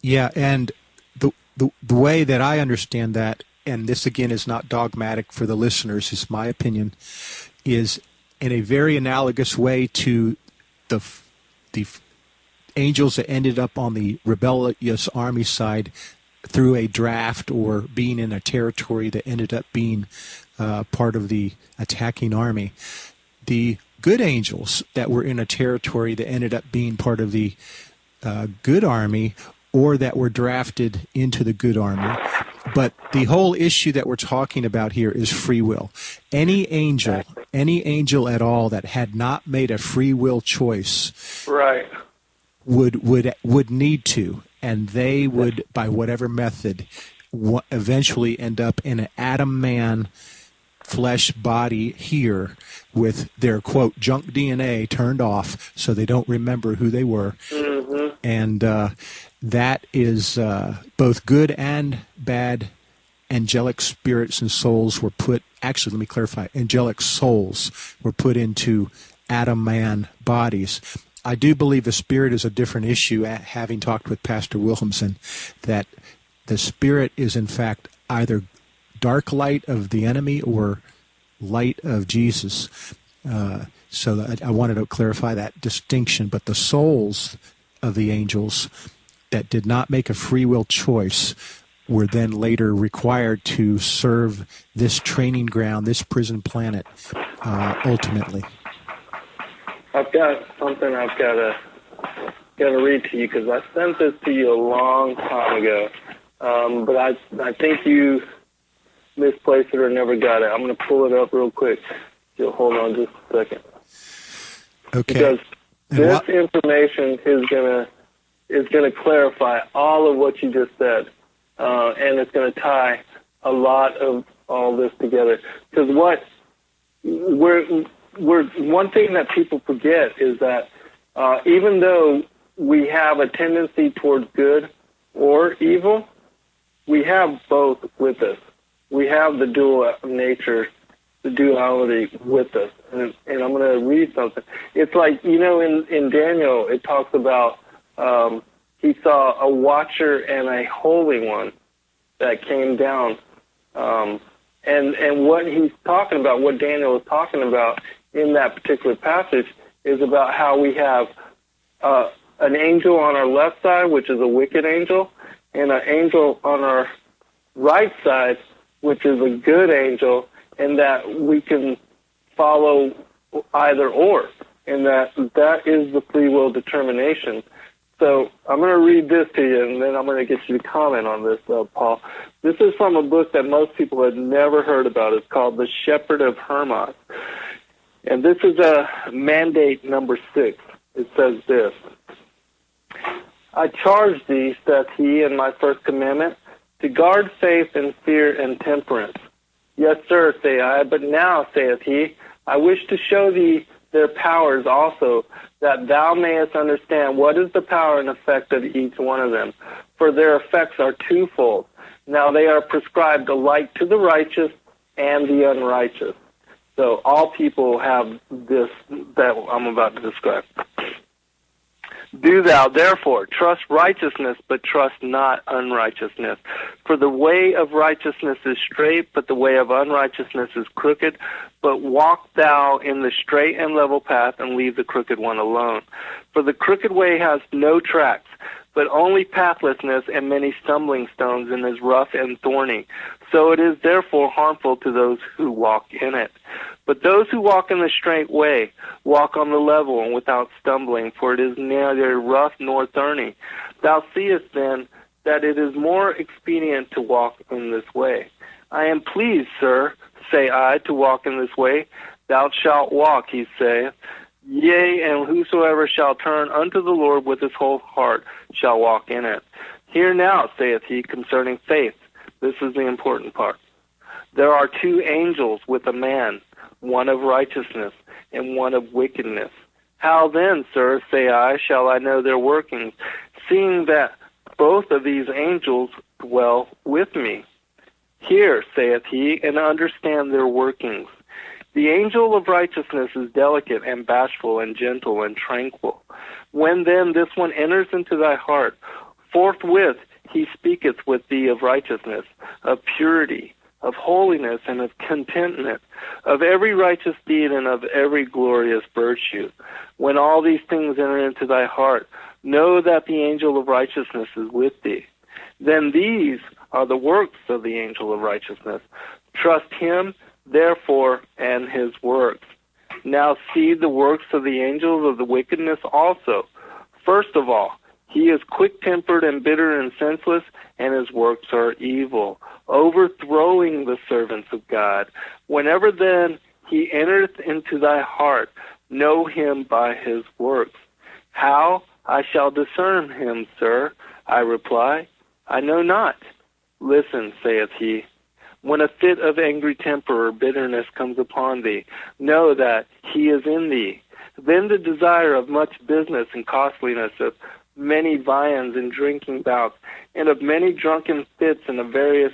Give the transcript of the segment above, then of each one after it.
Yeah, and the way that I understand that, and this again is not dogmatic for the listeners, is my opinion, is in a very analogous way to the angels that ended up on the rebellious army side through a draft or being in a territory that ended up being part of the attacking army. The good angels that were in a territory that ended up being part of the good army, or that were drafted into the good army. But the whole issue that we're talking about here is free will. Any angel at all that had not made a free will choice, right, would need to, and they would, by whatever method, eventually end up in an Adam man flesh body here with their, quote, junk DNA turned off so they don't remember who they were. Mm-hmm. And that is both good and bad angelic spirits and souls were put, actually, let me clarify, angelic souls were put into Adam man bodies. I do believe the spirit is a different issue, having talked with Pastor Wilhelmsen, that the spirit is in fact either dark light of the enemy or light of Jesus. So I wanted to clarify that distinction. But the souls of the angels that did not make a free will choice were then later required to serve this training ground, this prison planet, ultimately. I've got something I've got to read to you, because I sent this to you a long time ago, but I think you misplaced it or never got it. I'm going to pull it up real quick. You'll hold on just a second. Okay. Because this information is going to clarify all of what you just said, and it's going to tie a lot of all this together. Because one thing that people forget is that even though we have a tendency towards good or evil, we have both with us. We have the dual nature, the duality with us. And I'm going to read something. It's like, in Daniel, it talks about he saw a watcher and a holy one that came down. And what he's talking about, what Daniel is talking about in that particular passage, is about how we have an angel on our left side, which is a wicked angel, and an angel on our right side, which is a good angel, and that we can follow either or, and that is the free will determination. So I'm going to read this to you, and then I'm going to get you to comment on this, Paul. This is from a book that most people have never heard about. It's called The Shepherd of Hermas. And this is mandate number 6. It says this: I charge thee, saith he, in my first commandment, to guard faith and fear and temperance. Yes, sir, say I, but now, saith he, I wish to show thee their powers also, that thou mayest understand what is the power and effect of each one of them. For their effects are twofold. Now they are prescribed alike to the righteous and the unrighteous. So all people have this that I'm about to describe. Do thou, therefore, trust righteousness, but trust not unrighteousness. For the way of righteousness is straight, but the way of unrighteousness is crooked. But walk thou in the straight and level path, and leave the crooked one alone. For the crooked way has no tracks, but only pathlessness and many stumbling stones, and is rough and thorny. So it is therefore harmful to those who walk in it. But those who walk in the straight way walk on the level and without stumbling, for it is neither rough nor thorny. Thou seest then that it is more expedient to walk in this way. I am pleased, sir, say I, to walk in this way. Thou shalt walk, he saith. Yea, and whosoever shall turn unto the Lord with his whole heart shall walk in it. Hear now, saith he, concerning faith. This is the important part. There are 2 angels with a man, one of righteousness and one of wickedness. How then, sir, say I, shall I know their workings, seeing that both of these angels dwell with me? Hear, saith he, and understand their workings. The angel of righteousness is delicate and bashful and gentle and tranquil. When then this one enters into thy heart, Forthwith he speaketh with thee of righteousness, of purity, of holiness, and of contentment, of every righteous deed and of every glorious virtue. When all these things enter into thy heart, know that the angel of righteousness is with thee. Then these are the works of the angel of righteousness. Trust him, therefore, and his works. Now see the works of the angels of the wickedness also. First of all, he is quick-tempered and bitter and senseless, and his works are evil, overthrowing the servants of God. Whenever then he entereth into thy heart, know him by his works. How I shall discern him, sir? I reply, I know not. Listen, saith he. When a fit of angry temper or bitterness comes upon thee, know that he is in thee. Then the desire of much business and costliness, of many viands and drinking bouts, and of many drunken fits and of various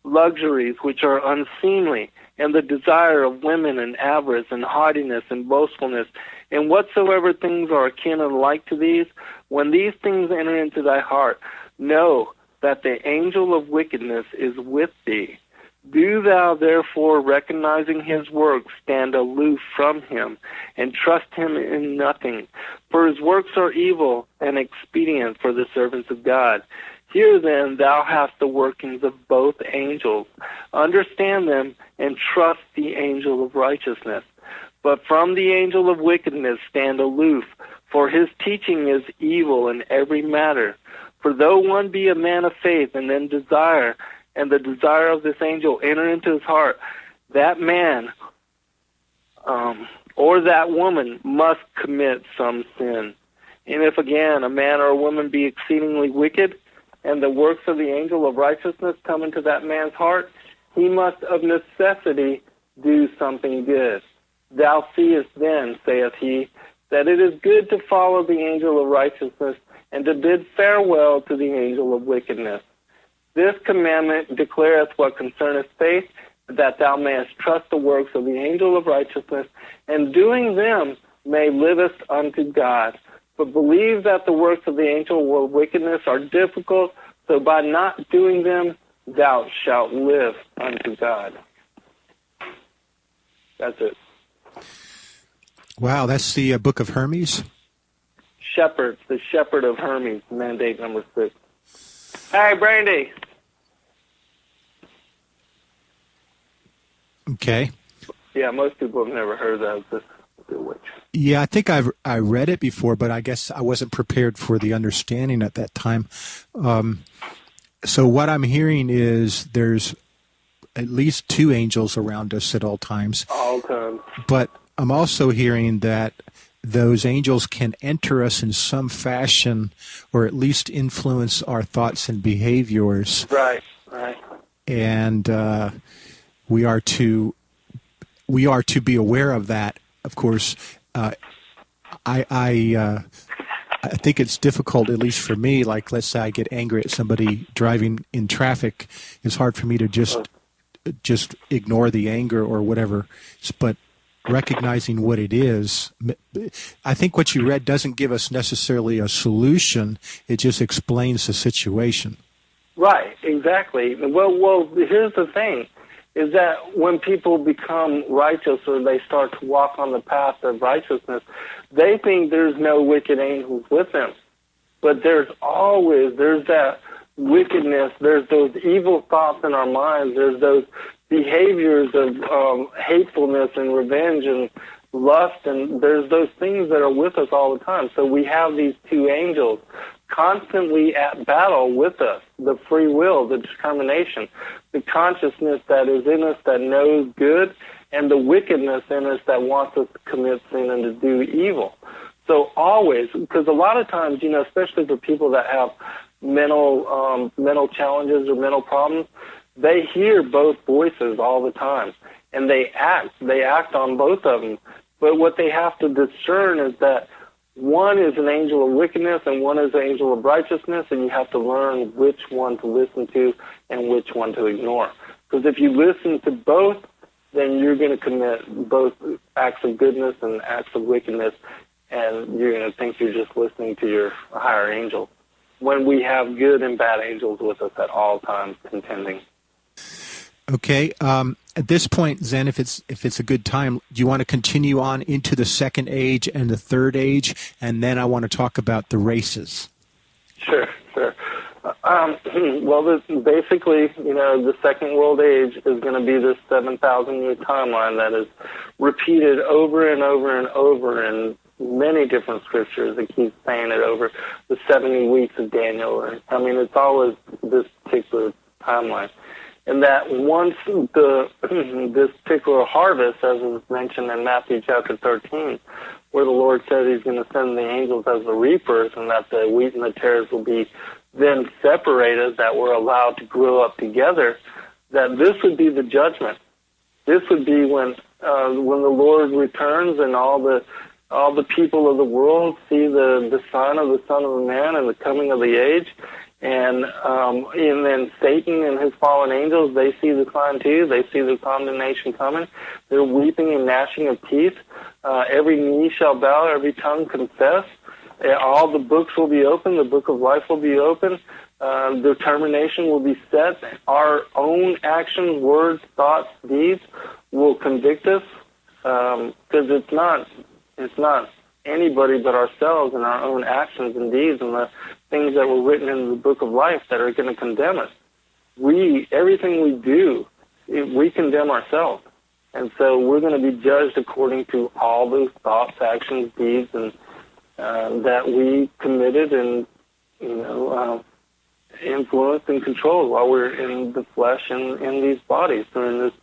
luxuries which are unseemly, and the desire of women and avarice and haughtiness and boastfulness, and whatsoever things are akin and like to these, when these things enter into thy heart, know that the angel of wickedness is with thee. Do thou therefore, recognizing his works, stand aloof from him, and trust him in nothing. For his works are evil and expedient for the servants of God. Here then thou hast the workings of both angels. Understand them, and trust the angel of righteousness. But from the angel of wickedness stand aloof, for his teaching is evil in every matter. For though one be a man of faith, and then desire, and the desire of this angel enter into his heart, that man or that woman must commit some sin. And if again a man or a woman be exceedingly wicked, and the works of the angel of righteousness come into that man's heart, he must of necessity do something good. Thou seest then, saith he, that it is good to follow the angel of righteousness, and to bid farewell to the angel of wickedness. This commandment declareth what concerneth faith, that thou mayest trust the works of the angel of righteousness, and doing them may livest unto God. But believe that the works of the angel of wickedness are difficult, so by not doing them thou shalt live unto God. That's it. Wow, that's the book of Hermes? Shepherd, the shepherd of Hermes, mandate number 6. Hey, Brandy. Okay. Yeah, most people have never heard of this witch. Yeah, I think I read it before, but I guess I wasn't prepared for the understanding at that time. So what I'm hearing is there's at least 2 angels around us at all times. All times. But I'm also hearing that those angels can enter us in some fashion, or at least influence our thoughts and behaviors. Right. And we are to be aware of that. Of course, I think it's difficult, at least for me. Like, let's say I get angry at somebody driving in traffic. It's hard for me to just ignore the anger or whatever. But recognizing what it is, I think what you read doesn't give us necessarily a solution. It just explains the situation. Right, exactly. Well, here's the thing, is that when people become righteous or they start to walk on the path of righteousness, they think there's no wicked angels with them. But there's that wickedness, there's those evil thoughts in our minds, there's those behaviors of hatefulness and revenge and lust, and there's those things that are with us all the time. So we have these 2 angels constantly at battle with us, the free will, the determination, the consciousness that is in us that knows good, and the wickedness in us that wants us to commit sin and to do evil. So always, because a lot of times, especially for people that have mental challenges or mental problems, they hear both voices all the time, and they act on both of them. But what they have to discern is that one is an angel of wickedness and one is an angel of righteousness, and you have to learn which one to listen to and which one to ignore. Because if you listen to both, then you're going to commit both acts of goodness and acts of wickedness, and you're going to think you're just listening to your higher angel. when we have good and bad angels with us at all times contending. Okay. At this point, Zen, if it's a good time, do you want to continue on into the second age and the third age, and then I want to talk about the races? Sure. Well, basically, the second world age is going to be this 7,000-year timeline that is repeated over and over and over in many different scriptures. It keeps saying it over the 70 weeks of Daniel. It's always this particular timeline. And that once this particular harvest, as is mentioned in Matthew chapter 13, where the Lord said he's going to send the angels as the reapers, and that the wheat and the tares will be then separated, that we're allowed to grow up together, that this would be the judgment. This would be when the Lord returns and all the people of the world see the Son of Man and the coming of the age. And then Satan and his fallen angels, they see the sign too. They see the condemnation coming. They're weeping and gnashing of teeth. Every knee shall bow, every tongue confess. All the books will be open. The book of life will be open. Determination will be set. Our own actions, words, thoughts, deeds will convict us, because it's not anybody but ourselves and our own actions and deeds and the things that were written in the book of life that are going to condemn us. Everything we do, we condemn ourselves. And so we're going to be judged according to all those thoughts, actions, deeds, and that we committed and, influenced and controlled while we're in the flesh and in these bodies during this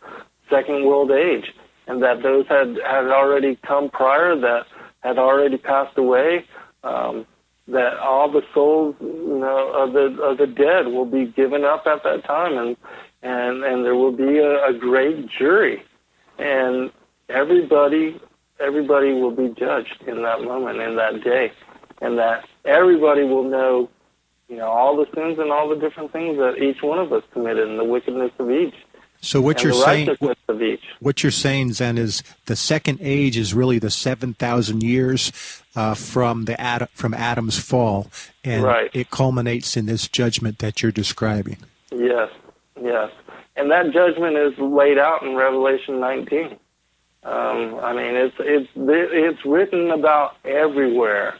second world age. And that those had already come prior, that had already passed away, that all the souls, of the dead will be given up at that time, and there will be a great jury, and everybody will be judged in that moment, in that day, and that everybody will know, all the sins and all the different things that each one of us committed and the wickedness of each. So what you're saying, Zen, is the second age is really the 7,000 years from Adam's fall, and right. It culminates in this judgment that you're describing. Yes, and that judgment is laid out in Revelation 19. It's written about everywhere.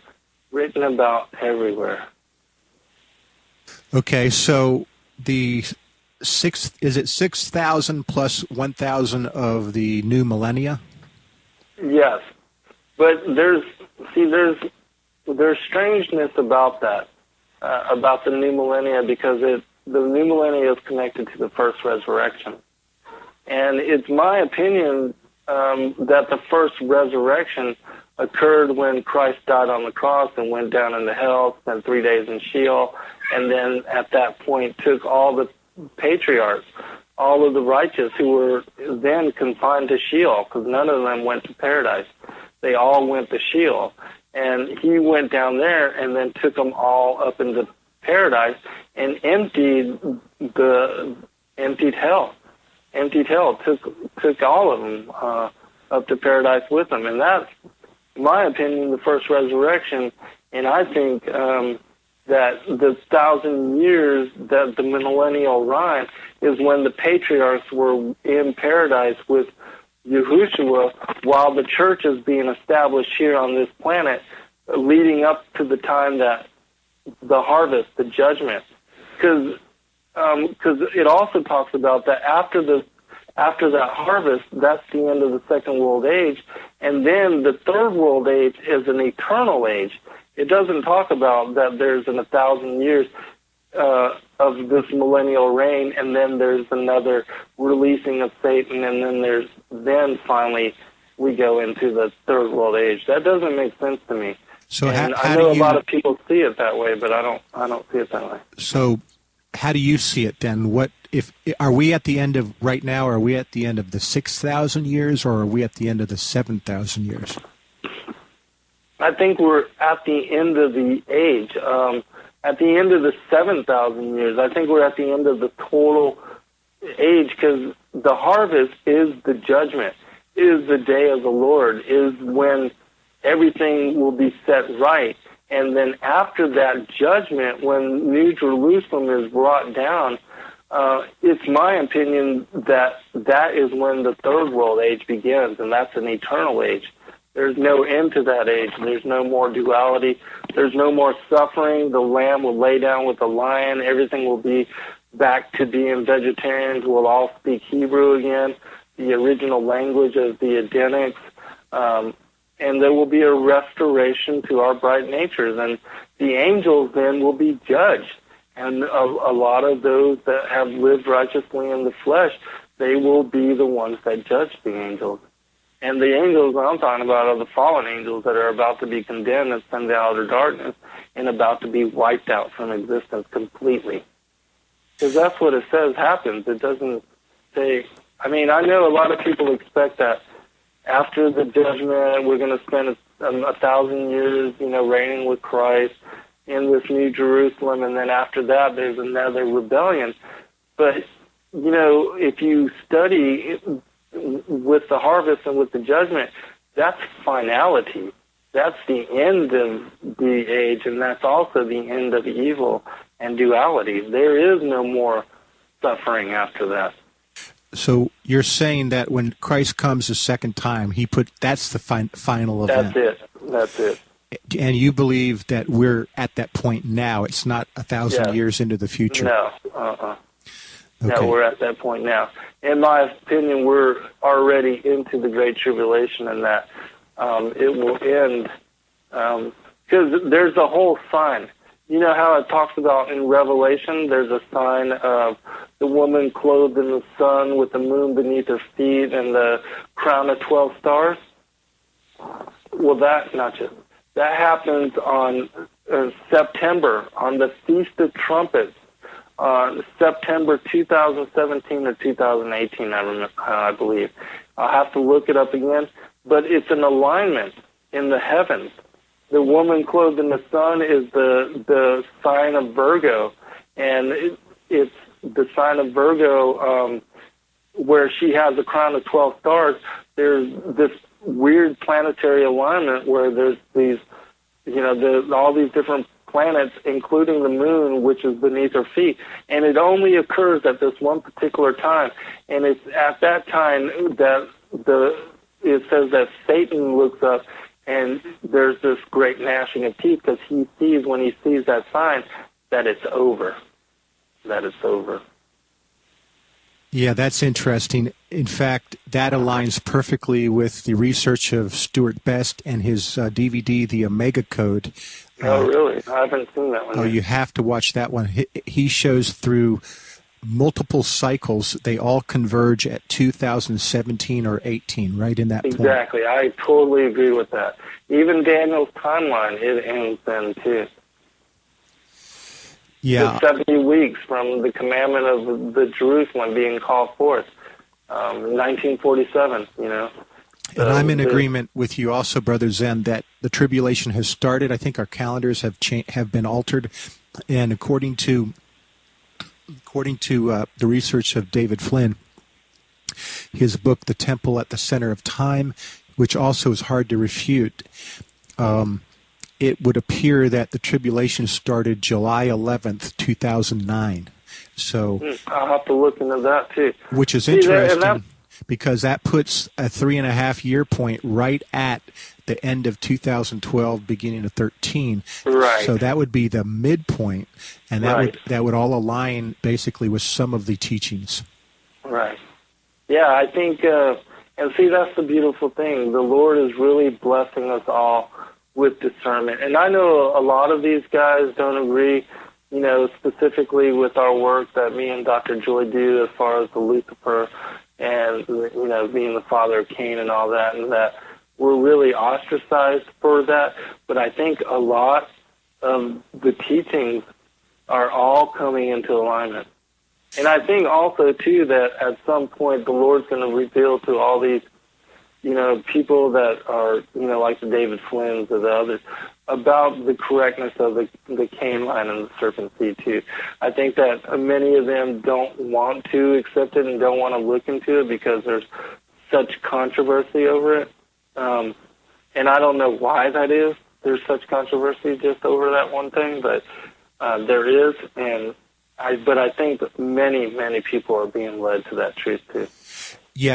Okay, so the is it 6,000 plus 1,000 of the new millennia? Yes, but there's strangeness about that, about the new millennia, because the new millennia is connected to the first resurrection, and it's my opinion that the first resurrection occurred when Christ died on the cross and went down into hell, spent 3 days in Sheol, and then at that point took all the patriarchs, all of the righteous who were then confined to Sheol, because none of them went to paradise. They all went to Sheol. And he went down there and then took them all up into paradise and emptied hell. Took all of them up to paradise with them. And that's, in my opinion, the first resurrection. And I think that the 1,000 years, that the millennial reign, is when the patriarchs were in paradise with Yahushua, while the church is being established here on this planet, leading up to the time that the harvest, the judgment. Because it also talks about that after that harvest, that's the end of the second world age, and then the third world age is an eternal age. It doesn't talk about that there's 1,000 years of this millennial reign, and then there's another releasing of Satan, and then finally we go into the third world age. That doesn't make sense to me. So and I know a lot of people see it that way, but I don't see it that way. So how do you see it then? Are we at the end of right now? Are we at the end of the 6,000 years, or are we at the end of the 7,000 years? I think we're at the end of the age, at the end of the 7,000 years. I think we're at the end of the total age, because the harvest is the judgment, is the day of the Lord, is when everything will be set right, And then after that judgment, when New Jerusalem is brought down, it's my opinion that that is when the third world age begins, and that's an eternal age. There's no end to that age. There's no more duality. There's no more suffering. The lamb will lay down with the lion. Everything will be back to being vegetarians. We'll all speak Hebrew again, the original language of the Adamics. And there will be a restoration to our bright natures. And the angels then will be judged. And a lot of those that have lived righteously in the flesh, they will be the ones that judge the angels. And the angels I'm talking about are the fallen angels that are about to be condemned and sent out outer darkness and about to be wiped out from existence completely. Because that's what it says happens. It doesn't say... I mean, I know a lot of people expect that after the judgment, we're going to spend 1,000 years, reigning with Christ in this New Jerusalem, and then after that, there's another rebellion. But, if you study with the harvest and with the judgment, that's finality. That's the end of the age, and that's also the end of evil and duality. There is no more suffering after that. So you're saying that when Christ comes a second time, that's the final event. That's it. And you believe that we're at that point now. It's not 1,000 years into the future. No. Okay. No, we're at that point now. In my opinion, we're already into the Great Tribulation, and that it will end. Because there's a whole sign. You know how it talks about in Revelation, there's a sign of the woman clothed in the sun with the moon beneath her feet and the crown of 12 stars? Well, that happens on September, on the Feast of Trumpets, September 2017 or 2018, I believe. I'll have to look it up again, but it's an alignment in the heavens. The woman clothed in the sun is the sign of Virgo, and it's the sign of Virgo where she has the crown of 12 stars. There's this weird planetary alignment where there's these, all these different planets, including the moon, which is beneath her feet, and it only occurs at this one particular time, and it's at that time that it says that Satan looks up. And there's this great gnashing of teeth because he sees, when he sees that sign, that it's over. That it's over. Yeah, that's interesting. In fact, that aligns perfectly with the research of Stuart Best and his DVD, The Omega Code. Oh, really? I haven't seen that one. Oh, you have to watch that one. He shows through multiple cycles, they all converge at 2017 or 18, right in that point. Exactly. I totally agree with that. Even Daniel's timeline, it ends then, too. Yeah. It's 70 weeks from the commandment of the Jerusalem being called forth, 1947, And I'm in agreement with you also, Brother Zen, that the tribulation has started. I think our calendars have been altered, and according to the research of David Flynn, his book, The Temple at the Center of Time, which also is hard to refute, it would appear that the tribulation started July 11th, 2009. So I'll have to look into that, too. Which is interesting, because that puts a 3.5-year point right at the end of 2012, beginning of 13. Right. So that would be the midpoint, and that would all align basically with some of the teachings. Right. Yeah, I think, and see, that's the beautiful thing. The Lord is really blessing us all with discernment. And I know a lot of these guys don't agree, specifically with our work that me and Dr. Joy do as far as the Lucifer and, being the father of Cain and all that, and that we're really ostracized for that. But I think a lot of the teachings are all coming into alignment. And I think also, too, that at some point the Lord's going to reveal to all these, people that are, like the David Flynns or the others, about the correctness of the Cain line and the serpent seed, too. I think that many of them don't want to accept it and don't want to look into it because there's such controversy over it. And I don't know why that is. there's such controversy just over that one thing, but there is, but I think that many people are being led to that truth too.